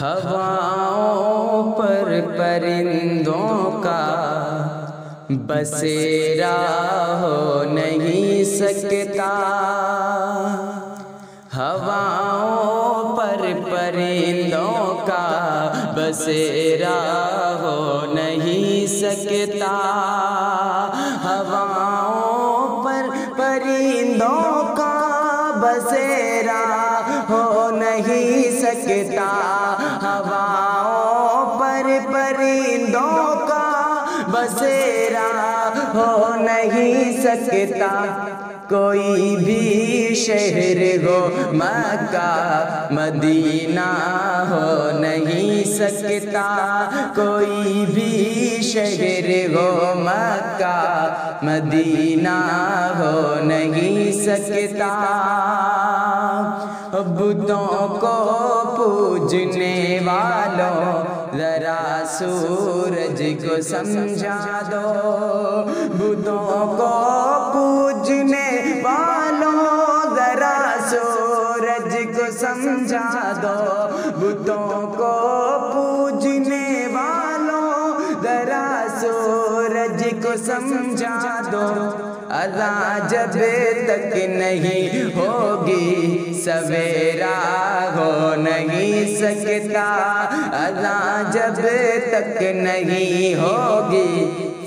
ہواؤں پر پرندوں کا بسیرا ہو نہیں سکتا، ہواؤں پر پرندوں کا بسیرا ہو نہیں سکتا، ہواؤں پر پرندوں کا بسیرا ہو نہیں سکتا، ہواؤں پر پرندوں کا بسیرا ہو نہیں سکتا، کوئی بھی شہر ہو مکہ مدینہ ہو نہیں سکتا، کوئی بھی شہر ہو مکہ مدینہ ہو نہیں سکتا، بتوں کو پوجنے والوں ذرا سورج کو سمجھا دو، بتوں کو پوجنے والوں ذرا سورج کو سمجھا دو، بتوں کو پوجنے والوں ذرا سورج کو سمجھا دو، اذان جب تک نہیں ہوگی سویرا ہو نہیں سکتا، اذان جب تک نہیں ہوگی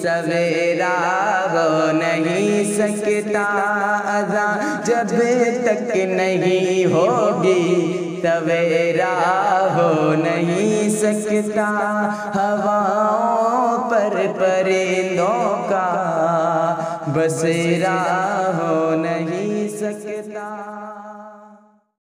سویرا ہو نہیں سکتا، اذان جب تک نہیں ہوگی سویرا ہو نہیں سکتا، ہواؤں پر پرندوں کا بسیرا ہو نہیں سکتا۔